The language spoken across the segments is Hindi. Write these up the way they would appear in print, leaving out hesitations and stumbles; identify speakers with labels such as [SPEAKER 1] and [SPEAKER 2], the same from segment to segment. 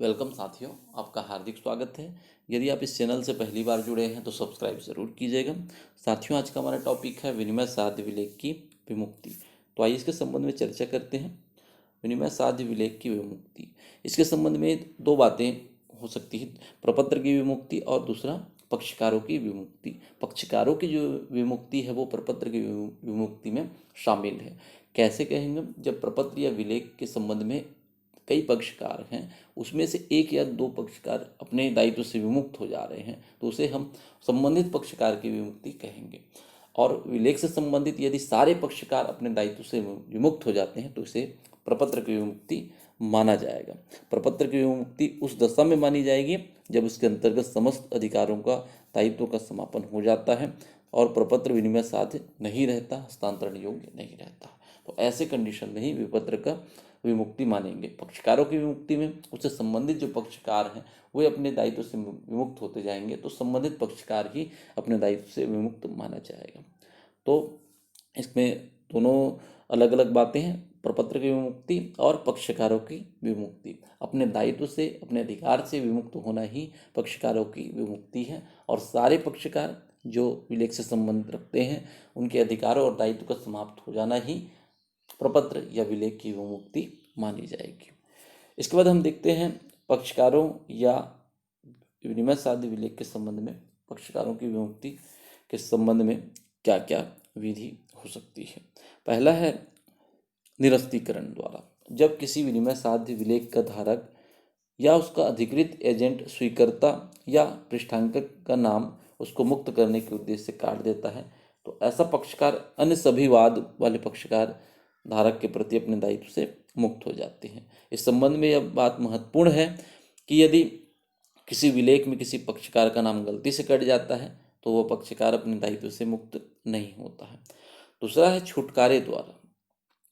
[SPEAKER 1] वेलकम साथियों, आपका हार्दिक स्वागत है। यदि आप इस चैनल से पहली बार जुड़े हैं तो सब्सक्राइब ज़रूर कीजिएगा। साथियों, आज का हमारा टॉपिक है विनिमय साध्य विलेख की विमुक्ति। तो आइए इसके संबंध में चर्चा करते हैं। विनिमय साध्य विलेख की विमुक्ति, इसके संबंध में दो बातें हो सकती हैं। प्रपत्र की विमुक्ति और दूसरा पक्षकारों की विमुक्ति। पक्षकारों की जो विमुक्ति है वो प्रपत्र की विमुक्ति में शामिल है। कैसे कहेंगे? जब प्रपत्र या विलेख के संबंध में कई पक्षकार हैं, उसमें से एक या दो पक्षकार अपने दायित्व से विमुक्त हो जा रहे हैं तो उसे हम संबंधित पक्षकार की विमुक्ति कहेंगे। और विलेख से संबंधित यदि सारे पक्षकार अपने दायित्व से विमुक्त हो जाते हैं तो इसे प्रपत्र की विमुक्ति माना जाएगा। प्रपत्र की विमुक्ति उस दशा में मानी जाएगी जब इसके अंतर्गत समस्त अधिकारों का दायित्व का समापन हो जाता है और प्रपत्र विनिमय साध्य नहीं रहता, हस्तांतरण योग्य नहीं रहता। तो ऐसे कंडीशन में ही विपत्र का विमुक्ति मानेंगे। पक्षकारों की विमुक्ति में उससे संबंधित जो पक्षकार हैं वे अपने दायित्व से विमुक्त होते जाएंगे तो संबंधित पक्षकार ही अपने दायित्व से विमुक्त माना जाएगा। तो इसमें दोनों अलग अलग बातें हैं, प्रपत्र की विमुक्ति और पक्षकारों की विमुक्ति। अपने दायित्व से, अपने अधिकार से विमुक्त होना ही पक्षकारों की विमुक्ति है और सारे पक्षकार जो विलेख से संबंध रखते हैं उनके अधिकारों और दायित्व का समाप्त हो जाना ही प्रपत्र या विलेख की विमुक्ति मानी जाएगी। इसके बाद हम देखते हैं पक्षकारों या विनिमय साध्य विलेख के संबंध में पक्षकारों की विमुक्ति के संबंध में क्या क्या विधि हो सकती है। पहला है निरस्तीकरण द्वारा। जब किसी विनिमय साध्य विलेख का धारक या उसका अधिकृत एजेंट स्वीकर्ता या पृष्ठांकक का नाम उसको मुक्त करने के उद्देश्य से काट देता है तो ऐसा पक्षकार अन्य सभी वाद वाले पक्षकार धारक के प्रति अपने दायित्व से मुक्त हो जाते हैं। इस संबंध में यह बात महत्वपूर्ण है कि यदि किसी विलेख में किसी पक्षकार का नाम गलती से कट जाता है तो वह पक्षकार अपने दायित्व से मुक्त नहीं होता है। दूसरा है छुटकारे द्वारा।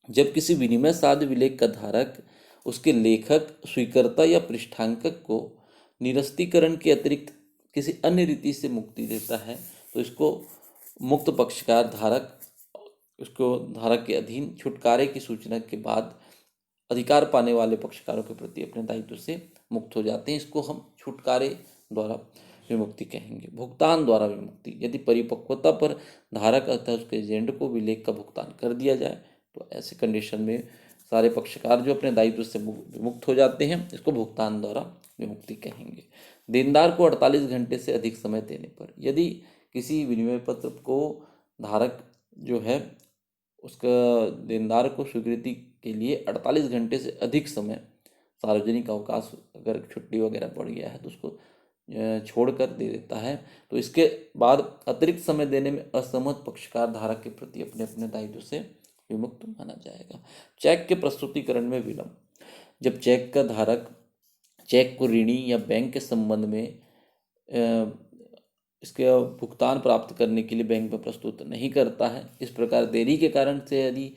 [SPEAKER 1] जब किसी विनिमय साध्य विलेख का धारक उसके लेखक, स्वीकर्ता या पृष्ठांकक को निरस्तीकरण के अतिरिक्त किसी अन्य रीति से मुक्ति देता है तो इसको मुक्त पक्षकार धारक उसको धारक के अधीन छुटकारे की सूचना के बाद अधिकार पाने वाले पक्षकारों के प्रति अपने दायित्व से मुक्त हो जाते हैं। इसको हम छुटकारे द्वारा विमुक्ति कहेंगे। भुगतान द्वारा विमुक्ति। यदि परिपक्वता पर धारक अथवा उसके एजेंट को विलेख का भुगतान कर दिया जाए तो ऐसे कंडीशन में सारे पक्षकार जो अपने दायित्व से विमुक्त हो जाते हैं, इसको भुगतान द्वारा विमुक्ति कहेंगे। देनदार को 48 घंटे से अधिक समय देने पर। यदि किसी विनिमय पत्र को धारक जो है उसका देनदार को स्वीकृति के लिए 48 घंटे से अधिक समय, सार्वजनिक अवकाश अगर छुट्टी वगैरह पड़ गया है तो उसको छोड़कर दे देता है तो इसके बाद अतिरिक्त समय देने में असहमत पक्षकार धारक के प्रति अपने अपने दायित्व से विमुक्त माना जाएगा। चेक के प्रस्तुतिकरण में विलंब। जब चेक का धारक चेक को ऋणी या बैंक के संबंध में इसके भुगतान प्राप्त करने के लिए बैंक में प्रस्तुत नहीं करता है, इस प्रकार देरी के कारण से यदि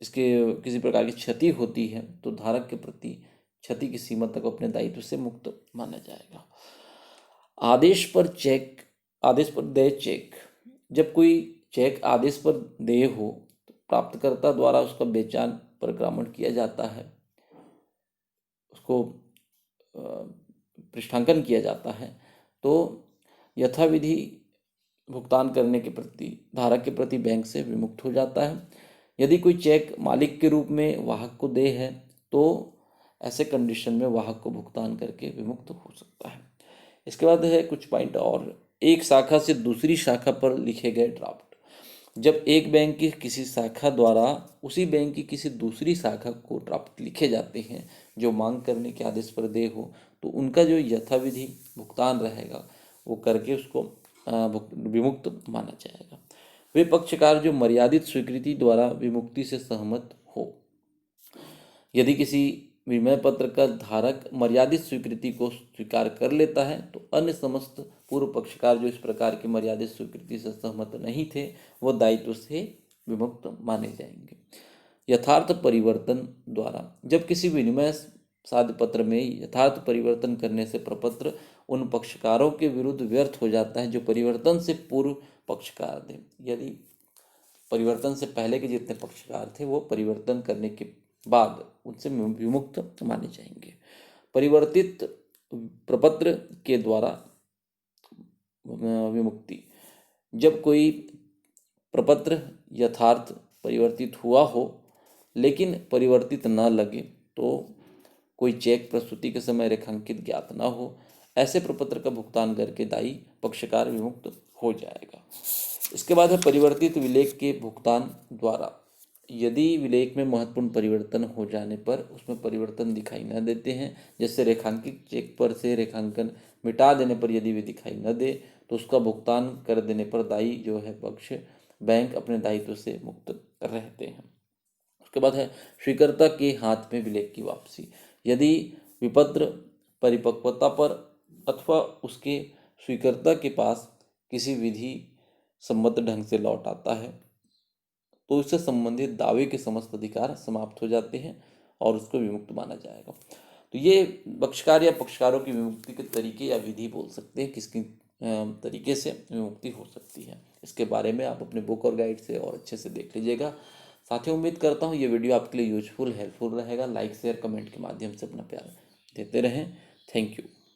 [SPEAKER 1] इसके किसी प्रकार की क्षति होती है तो धारक के प्रति क्षति की सीमा तक अपने दायित्व से मुक्त माना जाएगा। आदेश पर देय चेक। जब कोई चेक आदेश पर देय हो तो प्राप्तकर्ता द्वारा उसका बेचान परिक्रामण किया जाता है, उसको पृष्ठांकन किया जाता है तो यथाविधि भुगतान करने के प्रति धारक के प्रति बैंक से विमुक्त हो जाता है। यदि कोई चेक मालिक के रूप में वाहक को दे है तो ऐसे कंडीशन में वाहक को भुगतान करके विमुक्त हो सकता है। इसके बाद है कुछ पॉइंट और। एक शाखा से दूसरी शाखा पर लिखे गए ड्राफ्ट। जब एक बैंक की किसी शाखा द्वारा उसी बैंक की किसी दूसरी शाखा को ड्राफ्ट लिखे जाते हैं जो मांग करने के आदेश पर देय हो तो उनका जो यथाविधि भुगतान रहेगा वो करके उसको विमुक्त माना जाएगा। वे पक्षकार जो मर्यादित स्वीकृति द्वारा विमुक्ति से सहमत हो। यदि किसी विनिमय पत्र का धारक मर्यादित स्वीकृति को स्वीकार कर लेता है तो अन्य समस्त पूर्व पक्षकार जो इस प्रकार की मर्यादित स्वीकृति से सहमत नहीं थे वो दायित्व से विमुक्त माने जाएंगे। यथार्थ परिवर्तन द्वारा। जब किसी विनिमय साध्य पत्र में यथार्थ परिवर्तन करने से प्रपत्र उन पक्षकारों के विरुद्ध व्यर्थ हो जाता है जो परिवर्तन से पूर्व पक्षकार थे। यदि परिवर्तन से पहले के जितने पक्षकार थे वो परिवर्तन करने के बाद उनसे विमुक्त माने जाएंगे। परिवर्तित प्रपत्र के द्वारा विमुक्ति, जब कोई प्रपत्र यथार्थ परिवर्तित हुआ हो लेकिन परिवर्तित न लगे, तो कोई चेक प्रस्तुति के समय रेखांकित ज्ञात न हो, ऐसे प्रपत्र का भुगतान करके दायी पक्षकार विमुक्त हो जाएगा। इसके बाद है परिवर्तित विलेख के भुगतान द्वारा, यदि विलेख में महत्वपूर्ण परिवर्तन हो जाने पर उसमें परिवर्तन दिखाई न देते हैं, जैसे रेखांकित चेक पर से रेखांकन मिटा देने पर यदि वे दिखाई न दे, तो उसका भुगतान कर देने पर दायी जो है पक्ष बैंक अपने दायित्व से मुक्त रहते हैं। उसके बाद है स्वीकर्ता के हाथ में विलेख की वापसी, यदि विपत्र परिपक्वता पर अथवा उसके स्वीकर्ता के पास किसी विधि सम्मत ढंग से लौट आता है, तो इससे संबंधित दावे के समस्त अधिकार समाप्त हो जाते हैं और उसको विमुक्त माना जाएगा। तो ये पक्षकार या पक्षकारों की विमुक्ति के तरीके या विधि बोल सकते हैं, किसकी तरीके से विमुक्ति हो सकती है। इसके बारे में आप अपने बुक और गाइड से और अच्छे से देख लीजिएगा। साथियों, उम्मीद करता हूँ ये वीडियो आपके लिए यूजफुल हेल्पफुल रहेगा। लाइक शेयर कमेंट के माध्यम से अपना प्यार देते रहें। Thank you.